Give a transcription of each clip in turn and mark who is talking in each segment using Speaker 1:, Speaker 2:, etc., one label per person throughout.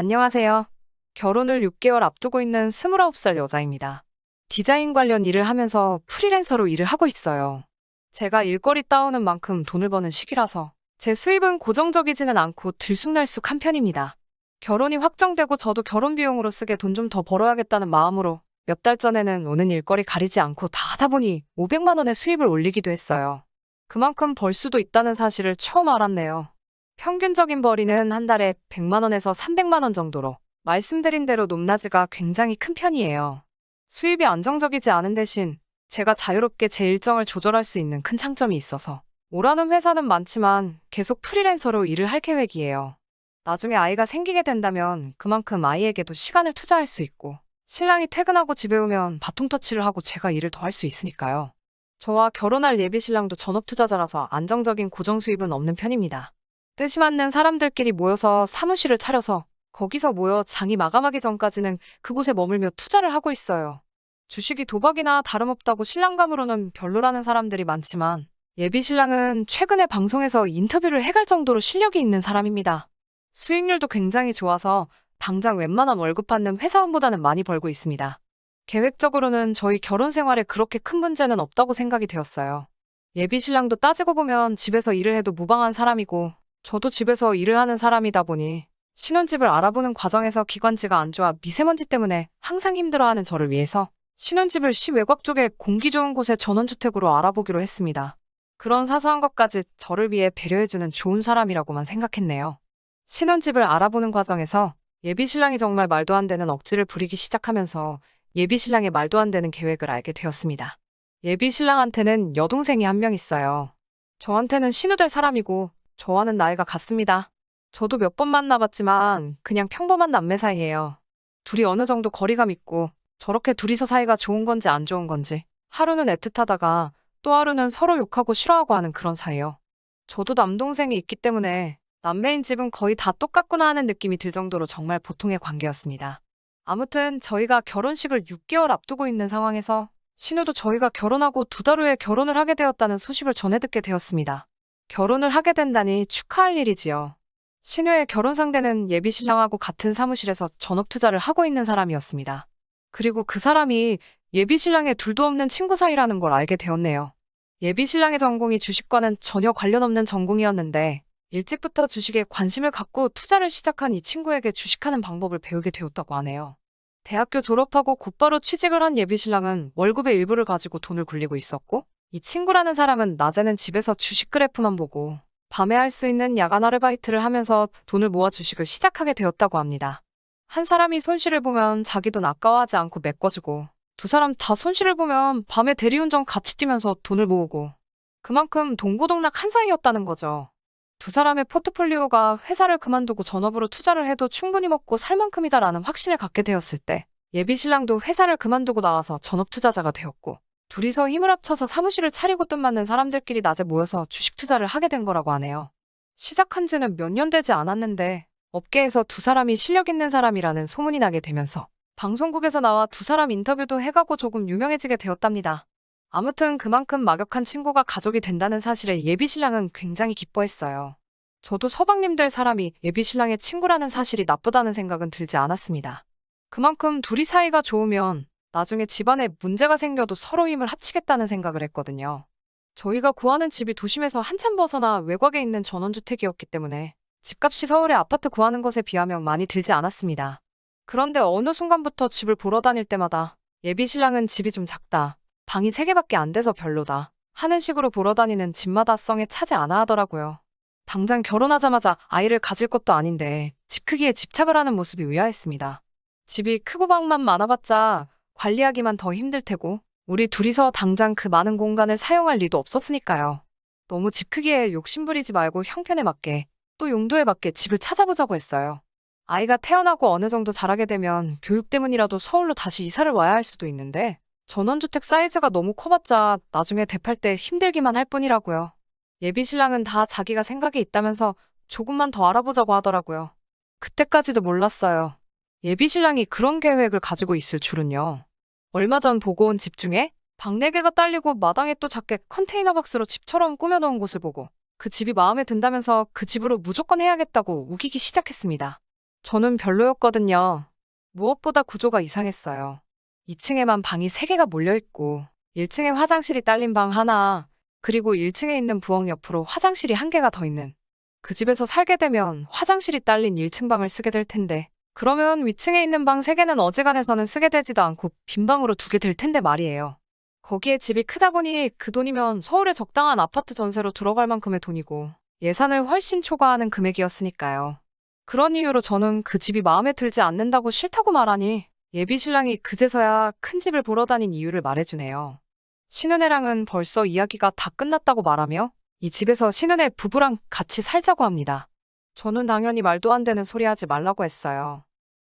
Speaker 1: 안녕하세요. 결혼을 6개월 앞두고 있는 29살 여자입니다. 디자인 관련 일을 하면서 프리랜서로 일을 하고 있어요. 제가 일거리 따오는 만큼 돈을 버는 시기라서 제 수입은 고정적이지는 않고 들쑥날쑥한 편입니다. 결혼이 확정되고 저도 결혼 비용으로 쓰게 돈 좀 더 벌어야겠다는 마음으로 몇 달 전에는 오는 일거리 가리지 않고 다 하다 보니 500만 원의 수입을 올리기도 했어요. 그만큼 벌 수도 있다는 사실을 처음 알았네요. 평균적인 벌이는 한 달에 100만 원에서 300만 원 정도로 말씀드린 대로 높낮이가 굉장히 큰 편이에요. 수입이 안정적이지 않은 대신 제가 자유롭게 제 일정을 조절할 수 있는 큰 장점이 있어서 오라는 회사는 많지만 계속 프리랜서로 일을 할 계획이에요. 나중에 아이가 생기게 된다면 그만큼 아이에게도 시간을 투자할 수 있고 신랑이 퇴근하고 집에 오면 바통 터치를 하고 제가 일을 더 할 수 있으니까요. 저와 결혼할 예비 신랑도 전업 투자자라서 안정적인 고정 수입은 없는 편입니다. 뜻이 맞는 사람들끼리 모여서 사무실을 차려서 거기서 모여 장이 마감하기 전까지는 그곳에 머물며 투자를 하고 있어요. 주식이 도박이나 다름없다고 신랑감으로는 별로라는 사람들이 많지만 예비 신랑은 최근에 방송에서 인터뷰를 해갈 정도로 실력이 있는 사람입니다. 수익률도 굉장히 좋아서 당장 웬만한 월급 받는 회사원보다는 많이 벌고 있습니다. 계획적으로는 저희 결혼 생활에 그렇게 큰 문제는 없다고 생각이 되었어요. 예비 신랑도 따지고 보면 집에서 일을 해도 무방한 사람이고 저도 집에서 일을 하는 사람이다 보니 신혼집을 알아보는 과정에서 기관지가 안 좋아 미세먼지 때문에 항상 힘들어하는 저를 위해서 신혼집을 시 외곽 쪽에 공기 좋은 곳에 전원주택으로 알아보기로 했습니다. 그런 사소한 것까지 저를 위해 배려해주는 좋은 사람이라고만 생각했네요. 신혼집을 알아보는 과정에서 예비 신랑이 정말 말도 안 되는 억지를 부리기 시작하면서 예비 신랑의 말도 안 되는 계획을 알게 되었습니다. 예비 신랑한테는 여동생이 한 명 있어요. 저한테는 신우될 사람이고 저와는 나이가 같습니다. 저도 몇 번 만나봤지만 그냥 평범한 남매 사이예요. 둘이 어느 정도 거리감 있고 저렇게 둘이서 사이가 좋은 건지 안 좋은 건지 하루는 애틋하다가 또 하루는 서로 욕하고 싫어하고 하는 그런 사이요. 저도 남동생이 있기 때문에 남매인 집은 거의 다 똑같구나 하는 느낌이 들 정도로 정말 보통의 관계였습니다. 아무튼 저희가 결혼식을 6개월 앞두고 있는 상황에서 신우도 저희가 결혼하고 2달 후에 결혼을 하게 되었다는 소식을 전해 듣게 되었습니다. 결혼을 하게 된다니 축하할 일이지요. 신우의 결혼 상대는 예비 신랑하고 같은 사무실에서 전업 투자를 하고 있는 사람이었습니다. 그리고 그 사람이 예비 신랑의 둘도 없는 친구 사이라는 걸 알게 되었네요. 예비 신랑의 전공이 주식과는 전혀 관련 없는 전공이었는데 일찍부터 주식에 관심을 갖고 투자를 시작한 이 친구에게 주식하는 방법을 배우게 되었다고 하네요. 대학교 졸업하고 곧바로 취직을 한 예비 신랑은 월급의 일부를 가지고 돈을 굴리고 있었고 이 친구라는 사람은 낮에는 집에서 주식 그래프만 보고 밤에 할 수 있는 야간 아르바이트를 하면서 돈을 모아 주식을 시작하게 되었다고 합니다. 한 사람이 손실을 보면 자기 돈 아까워하지 않고 메꿔주고 두 사람 다 손실을 보면 밤에 대리운전 같이 뛰면서 돈을 모으고 그만큼 동고동락 한 사이였다는 거죠. 두 사람의 포트폴리오가 회사를 그만두고 전업으로 투자를 해도 충분히 먹고 살 만큼이다라는 확신을 갖게 되었을 때 예비 신랑도 회사를 그만두고 나와서 전업 투자자가 되었고 둘이서 힘을 합쳐서 사무실을 차리고 뜻맞는 사람들끼리 낮에 모여서 주식 투자를 하게 된 거라고 하네요. 시작한 지는 몇 년 되지 않았는데 업계에서 두 사람이 실력 있는 사람이라는 소문이 나게 되면서 방송국에서 나와 두 사람 인터뷰도 해가고 조금 유명해지게 되었답니다. 아무튼 그만큼 막역한 친구가 가족이 된다는 사실에 예비 신랑은 굉장히 기뻐했어요. 저도 서방님 될 사람이 예비 신랑의 친구라는 사실이 나쁘다는 생각은 들지 않았습니다. 그만큼 둘이 사이가 좋으면 나중에 집안에 문제가 생겨도 서로 힘을 합치겠다는 생각을 했거든요. 저희가 구하는 집이 도심에서 한참 벗어나 외곽에 있는 전원주택이었기 때문에 집값이 서울의 아파트 구하는 것에 비하면 많이 들지 않았습니다. 그런데 어느 순간부터 집을 보러 다닐 때마다 예비 신랑은 집이 좀 작다, 방이 3개밖에 안 돼서 별로다 하는 식으로 보러 다니는 집마다성에 차지 않아 하더라고요. 당장 결혼하자마자 아이를 가질 것도 아닌데 집 크기에 집착을 하는 모습이 의아했습니다. 집이 크고 방만 많아봤자 관리하기만 더 힘들 테고 우리 둘이서 당장 그 많은 공간을 사용할 리도 없었으니까요. 너무 집 크기에 욕심부리지 말고 형편에 맞게 또 용도에 맞게 집을 찾아보자고 했어요. 아이가 태어나고 어느 정도 자라게 되면 교육 때문이라도 서울로 다시 이사를 와야 할 수도 있는데 전원주택 사이즈가 너무 커봤자 나중에 대팔 때 힘들기만 할 뿐이라고요. 예비 신랑은 다 자기가 생각이 있다면서 조금만 더 알아보자고 하더라고요. 그때까지도 몰랐어요. 예비 신랑이 그런 계획을 가지고 있을 줄은요. 얼마 전 보고 온 집 중에 방 4개가 딸리고 마당에 또 작게 컨테이너 박스로 집처럼 꾸며놓은 곳을 보고 그 집이 마음에 든다면서 그 집으로 무조건 해야겠다고 우기기 시작했습니다. 저는 별로였거든요. 무엇보다 구조가 이상했어요. 2층에만 방이 3개가 몰려있고 1층에 화장실이 딸린 방 하나, 그리고 1층에 있는 부엌 옆으로 화장실이 1개가 더 있는. 그 집에서 살게 되면 화장실이 딸린 1층 방을 쓰게 될 텐데, 그러면 위층에 있는 방 3개는 어지간해서는 쓰게 되지도 않고 빈 방으로 두게 될 텐데 말이에요. 거기에 집이 크다 보니 그 돈이면 서울에 적당한 아파트 전세로 들어갈 만큼의 돈이고 예산을 훨씬 초과하는 금액이었으니까요. 그런 이유로 저는 그 집이 마음에 들지 않는다고 싫다고 말하니 예비 신랑이 그제서야 큰 집을 보러 다닌 이유를 말해주네요. 신혼애랑은 벌써 이야기가 다 끝났다고 말하며 이 집에서 신혼애 부부랑 같이 살자고 합니다. 저는 당연히 말도 안 되는 소리 하지 말라고 했어요.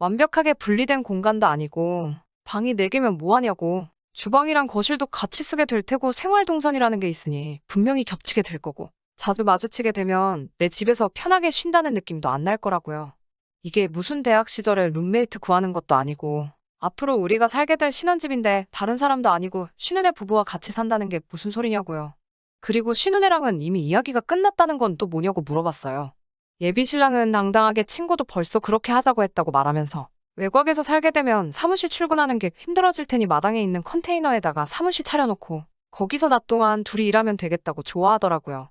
Speaker 1: 완벽하게 분리된 공간도 아니고 방이 4개면 뭐하냐고. 주방이랑 거실도 같이 쓰게 될 테고 생활 동선이라는 게 있으니 분명히 겹치게 될 거고 자주 마주치게 되면 내 집에서 편하게 쉰다는 느낌도 안 날 거라고요. 이게 무슨 대학 시절에 룸메이트 구하는 것도 아니고 앞으로 우리가 살게 될 신혼집인데 다른 사람도 아니고 신혼애 부부와 같이 산다는 게 무슨 소리냐고요. 그리고 신혼애랑은 이미 이야기가 끝났다는 건 또 뭐냐고 물어봤어요. 예비 신랑은 당당하게 친구도 벌써 그렇게 하자고 했다고 말하면서 외곽에서 살게 되면 사무실 출근하는 게 힘들어질 테니 마당에 있는 컨테이너에다가 사무실 차려놓고 거기서 낮 동안 둘이 일하면 되겠다고 좋아하더라고요.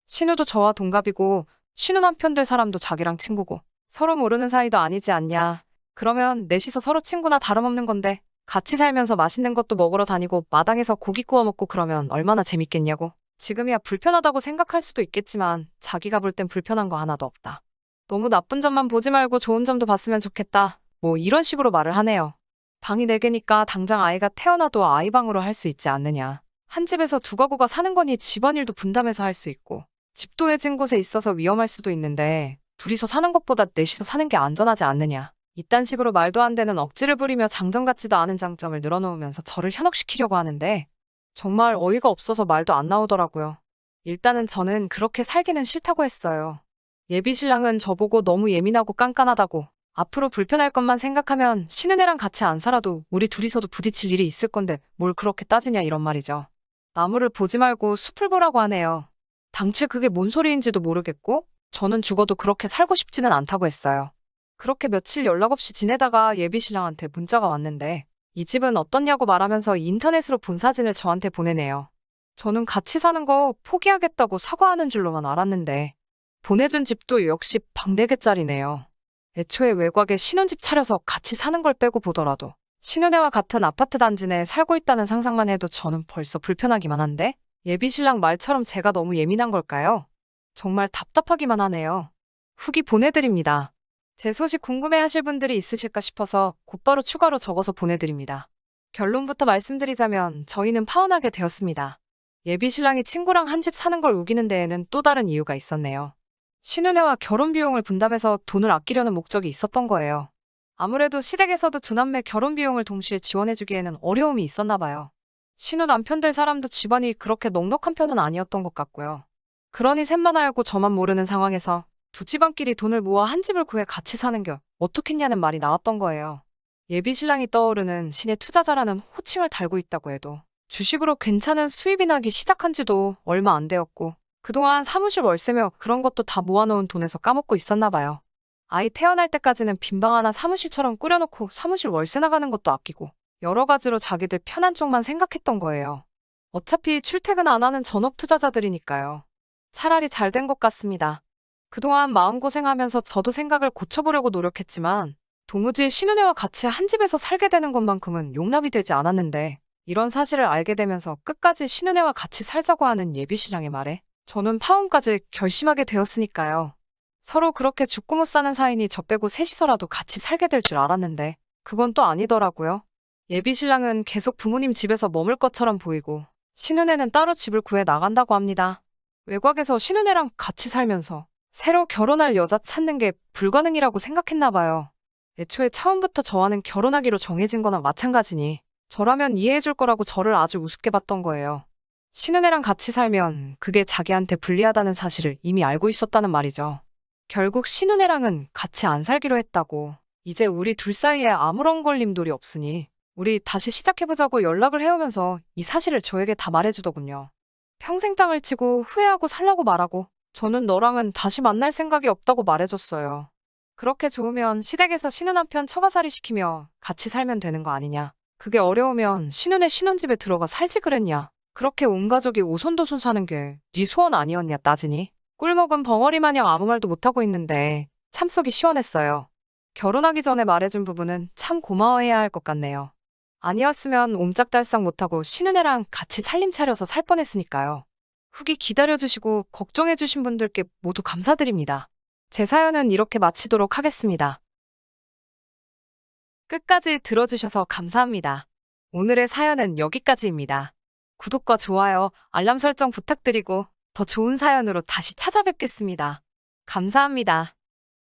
Speaker 1: 신우도 저와 동갑이고 신우 남편 될 사람도 자기랑 친구고 서로 모르는 사이도 아니지 않냐. 그러면 넷이서 서로 친구나 다름없는 건데 같이 살면서 맛있는 것도 먹으러 다니고 마당에서 고기 구워 먹고 그러면 얼마나 재밌겠냐고. 지금이야 불편하다고 생각할 수도 있겠지만 자기가 볼 땐 불편한 거 하나도 없다. 너무 나쁜 점만 보지 말고 좋은 점도 봤으면 좋겠다. 뭐 이런 식으로 말을 하네요. 방이 4개니까 당장 아이가 태어나도 아이방으로 할 수 있지 않느냐. 한 집에서 두 가구가 사는 거니 집안일도 분담해서 할 수 있고 집도 해진 곳에 있어서 위험할 수도 있는데 둘이서 사는 것보다 넷이서 사는 게 안전하지 않느냐. 이딴 식으로 말도 안 되는 억지를 부리며 장점 같지도 않은 장점을 늘어놓으면서 저를 현혹시키려고 하는데 정말 어이가 없어서 말도 안 나오더라고요. 일단은 저는 그렇게 살기는 싫다고 했어요. 예비 신랑은 저보고 너무 예민하고 깐깐하다고 앞으로 불편할 것만 생각하면 신은혜랑 같이 안 살아도 우리 둘이서도 부딪힐 일이 있을 건데 뭘 그렇게 따지냐 이런 말이죠. 나무를 보지 말고 숲을 보라고 하네요. 당최 그게 뭔 소리인지도 모르겠고 저는 죽어도 그렇게 살고 싶지는 않다고 했어요. 그렇게 며칠 연락 없이 지내다가 예비 신랑한테 문자가 왔는데 이 집은 어떻냐고 말하면서 인터넷으로 본 사진을 저한테 보내네요. 저는 같이 사는 거 포기하겠다고 사과하는 줄로만 알았는데 보내준 집도 역시 방 4개짜리네요. 애초에 외곽에 신혼집 차려서 같이 사는 걸 빼고 보더라도 신혼애와 같은 아파트 단지 내에 살고 있다는 상상만 해도 저는 벌써 불편하기만 한데 예비 신랑 말처럼 제가 너무 예민한 걸까요? 정말 답답하기만 하네요. 후기 보내드립니다. 제 소식 궁금해하실 분들이 있으실까 싶어서 곧바로 추가로 적어서 보내드립니다. 결론부터 말씀드리자면 저희는 파혼하게 되었습니다. 예비 신랑이 친구랑 한 집 사는 걸 우기는 데에는 또 다른 이유가 있었네요. 신혼애와 결혼 비용을 분담해서 돈을 아끼려는 목적이 있었던 거예요. 아무래도 시댁에서도 두남매 결혼 비용을 동시에 지원해주기에는 어려움이 있었나 봐요. 신우 남편 될 사람도 집안이 그렇게 넉넉한 편은 아니었던 것 같고요. 그러니 셋만 알고 저만 모르는 상황에서 두 집안끼리 돈을 모아 한 집을 구해 같이 사는 게 어떻겠냐는 말이 나왔던 거예요. 예비 신랑이 떠오르는 신의 투자자라는 호칭을 달고 있다고 해도 주식으로 괜찮은 수입이 나기 시작한 지도 얼마 안 되었고 그동안 사무실 월세며 그런 것도 다 모아놓은 돈에서 까먹고 있었나 봐요. 아이 태어날 때까지는 빈방 하나 사무실처럼 꾸려놓고 사무실 월세 나가는 것도 아끼고 여러 가지로 자기들 편한 쪽만 생각했던 거예요. 어차피 출퇴근 안 하는 전업 투자자들이니까요. 차라리 잘 된 것 같습니다. 그동안 마음고생하면서 저도 생각을 고쳐보려고 노력했지만 도무지 신은혜와 같이 한 집에서 살게 되는 것만큼은 용납이 되지 않았는데 이런 사실을 알게 되면서 끝까지 신은혜와 같이 살자고 하는 예비 신랑의 말에 저는 파혼까지 결심하게 되었으니까요. 서로 그렇게 죽고 못 사는 사이니 저 빼고 셋이서라도 같이 살게 될 줄 알았는데 그건 또 아니더라고요. 예비 신랑은 계속 부모님 집에서 머물 것처럼 보이고 신은혜는 따로 집을 구해 나간다고 합니다. 외곽에서 신은혜랑 같이 살면서 새로 결혼할 여자 찾는 게 불가능이라고 생각했나 봐요. 애초에 처음부터 저와는 결혼하기로 정해진 거나 마찬가지니 저라면 이해해줄 거라고 저를 아주 우습게 봤던 거예요. 신은혜랑 같이 살면 그게 자기한테 불리하다는 사실을 이미 알고 있었다는 말이죠. 결국 신은혜랑은 같이 안 살기로 했다고. 이제 우리 둘 사이에 아무런 걸림돌이 없으니 우리 다시 시작해보자고 연락을 해오면서 이 사실을 저에게 다 말해주더군요. 평생 땅을 치고 후회하고 살라고 말하고 저는 너랑은 다시 만날 생각이 없다고 말해줬어요. 그렇게 좋으면 시댁에서 신혼 한 편 처가살이 시키며 같이 살면 되는 거 아니냐. 그게 어려우면 신혼의 신혼집에 들어가 살지 그랬냐. 그렇게 온 가족이 오손도손 사는 게 네 소원 아니었냐 따지니. 꿀먹은 벙어리 마냥 아무 말도 못하고 있는데 참 속이 시원했어요. 결혼하기 전에 말해준 부분은 참 고마워해야 할 것 같네요. 아니었으면 옴짝달싹 못하고 신은혜랑 같이 살림 차려서 살 뻔했으니까요. 후기 기다려주시고 걱정해주신 분들께 모두 감사드립니다. 제 사연은 이렇게 마치도록 하겠습니다. 끝까지 들어주셔서 감사합니다. 오늘의 사연은 여기까지입니다. 구독과 좋아요, 알람 설정 부탁드리고 더 좋은 사연으로 다시 찾아뵙겠습니다. 감사합니다.